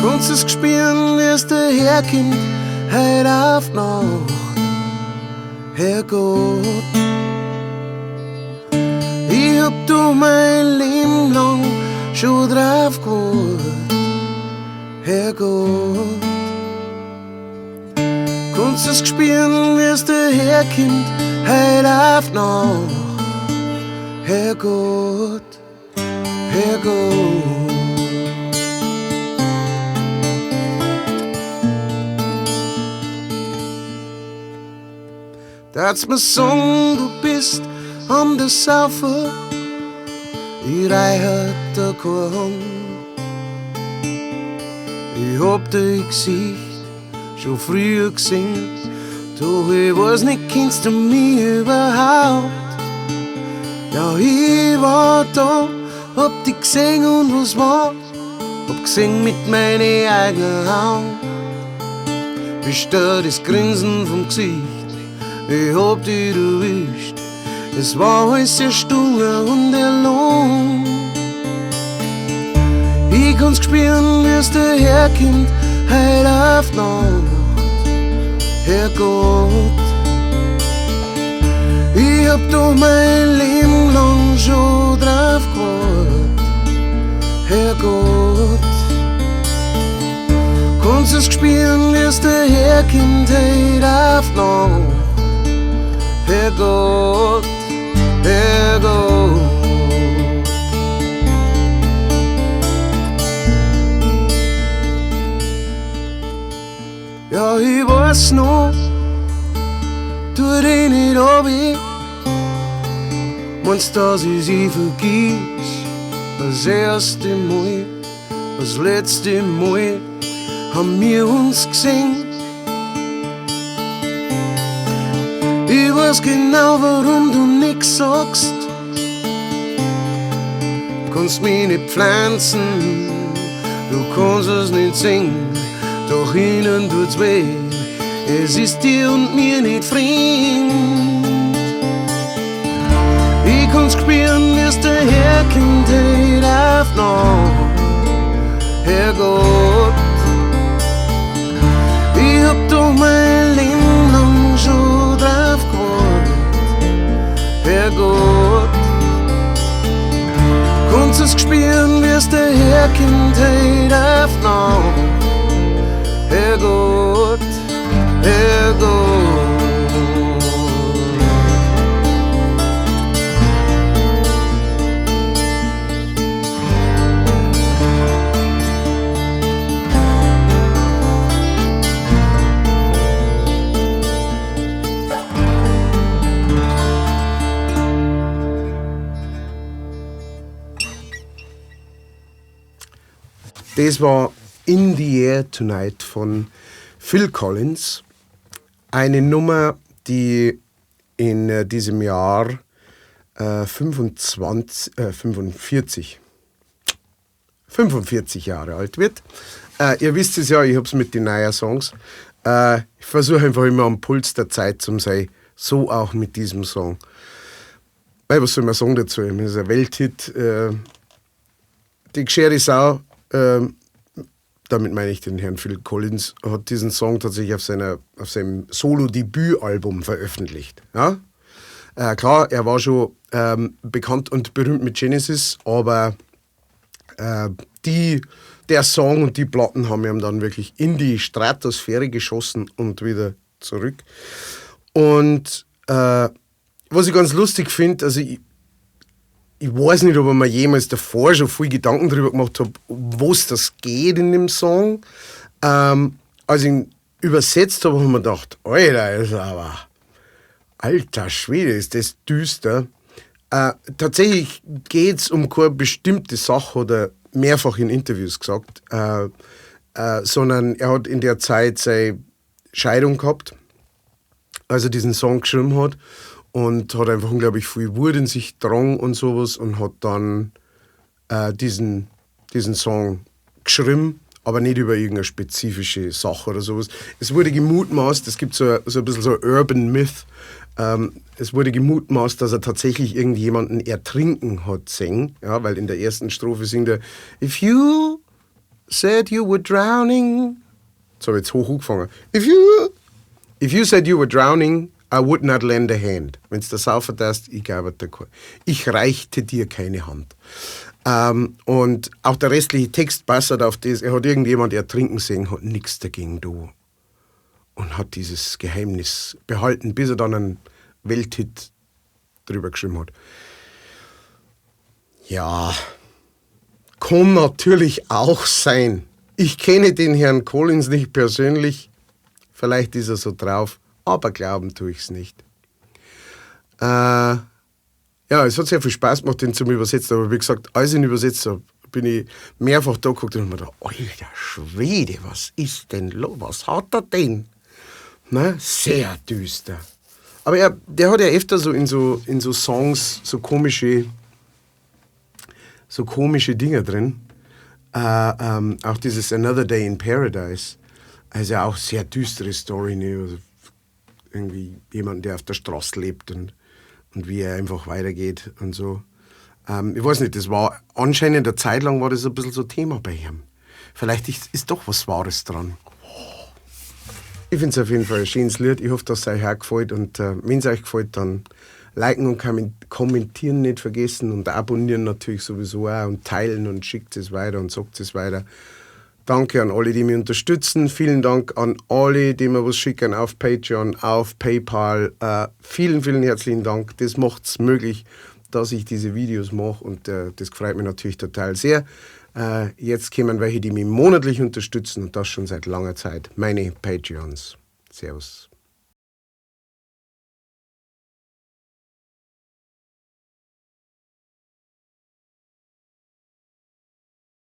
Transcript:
Kannst es spüren, wie es daherkommt, heut auf Nacht, Herrgott. Ich hab da mein Leben lang schon drauf gewartet, Herrgott. Kannst es spüren, wie es daherkommt, heut auf Nacht, Herrgott, Herrgott. Darfst mir sagen, du bist am der Saufer, ich reihe da keine Hand. Ich hab dein Gesicht schon früher gesehen, doch ich weiß nicht, kennst du mich überhaupt? Ja, ich war da, hab dich gesehen und was war? Hab gesehen mit meinen eigenen Augen, bist du das Grinsen vom Gesicht, ich hab dich erwischt. Es war alles sehr stumm und erlogen. Ich kann's spüren, wie es daherkommt, heut auf Nacht, Herrgott. Ich hab doch mein Leben lang schon drauf gewartet, Herrgott. Kannst es spüren, wie es daherkommt, heut auf Nacht, Herrgott, Herrgott. Ja, ich weiß noch, tu dich nicht ab, meinst, dass ich sie vergiss. Das erste Mal, das letzte Mal haben wir uns gesehen. Ich weiß genau, warum du nix sagst. Kannst mich nicht pflanzen, du kannst es nicht singen, doch innen tut's weh. Es ist dir und mir nicht fremd. Ich kann's spüren, wie es daherkommt, heut auf Nacht, Herrgott. Ich hab doch mein Leben lang schon drauf gewartet, Herrgott. Kannst es spüren, wie es daherkommt, heut auf Nacht, Herrgott, Herrgott. Das war In the Air Tonight von Phil Collins. Eine Nummer, die in diesem Jahr 45 Jahre alt wird. Ihr wisst es ja, ich hab's mit den neuen Songs. Ich versuche einfach immer am Puls der Zeit zu sein, so auch mit diesem Song. Weil, was soll man sagen dazu? Das ist ein Welthit. Die gescherte Sau, damit meine ich den Herrn Phil Collins, hat diesen Song tatsächlich auf seinem Solo-Debütalbum veröffentlicht. Ja? Klar, er war schon bekannt und berühmt mit Genesis, aber der Song und die Platten haben ihm dann wirklich in die Stratosphäre geschossen und wieder zurück. Und was ich ganz lustig finde, also ich weiß nicht, ob ich mir jemals davor schon viel Gedanken darüber gemacht habe, was das geht in dem Song. Als ich ihn übersetzt habe, habe ich mir gedacht, Alter, ist aber, alter Schwede, ist das düster. Tatsächlich geht es um keine bestimmte Sache, hat er mehrfach in Interviews gesagt, sondern er hat in der Zeit seine Scheidung gehabt, als er diesen Song geschrieben hat. Und hat einfach unglaublich viel Wut in sich drang und sowas und hat dann diesen Song geschrieben, aber nicht über irgendeine spezifische Sache oder sowas. Es wurde gemutmaßt, es gibt so ein bisschen so Urban Myth, es wurde gemutmaßt, dass er tatsächlich irgendjemanden ertrinken hat singen, ja, weil in der ersten Strophe singt er If you said you were drowning. So, jetzt hoch angefangen. If you said you were drowning, I would not lend a hand. Wenn du das aufverteilst, ich reichte dir keine Hand. Und auch der restliche Text basiert auf das. Er hat irgendjemand ertrinken sehen, hat nichts dagegen da. Und hat dieses Geheimnis behalten, bis er dann einen Welthit drüber geschrieben hat. Ja, kann natürlich auch sein. Ich kenne den Herrn Collins nicht persönlich. Vielleicht ist er so drauf, aber glauben tue ich es nicht. Ja, es hat sehr viel Spaß gemacht, den zum Übersetzen. Aber wie gesagt, als ich ihn übersetzt habe, bin ich mehrfach da geguckt und mir gedacht, alter Schwede, was ist denn los? Was hat er denn? Na, sehr düster. Aber der hat ja öfter so in so Songs so komische Dinge drin. Auch dieses Another Day in Paradise. Also auch sehr düstere Story. Ne? Also irgendwie jemand, der auf der Straße lebt und wie er einfach weitergeht und so. Ich weiß nicht, das war anscheinend eine Zeit lang war das ein bisschen so Thema bei ihm. Vielleicht ist doch was Wahres dran. Ich finde es auf jeden Fall ein schönes Lied. Ich hoffe, dass es euch auch gefällt. Und wenn es euch gefällt, dann liken und kommentieren nicht vergessen und abonnieren natürlich sowieso auch und teilen und schickt es weiter und sagt es weiter. Danke an alle, die mich unterstützen. Vielen Dank an alle, die mir was schicken auf Patreon, auf PayPal. Vielen, vielen herzlichen Dank. Das macht es möglich, dass ich diese Videos mache und das freut mich natürlich total sehr. Jetzt kommen welche, die mich monatlich unterstützen und das schon seit langer Zeit. Meine Patreons. Servus.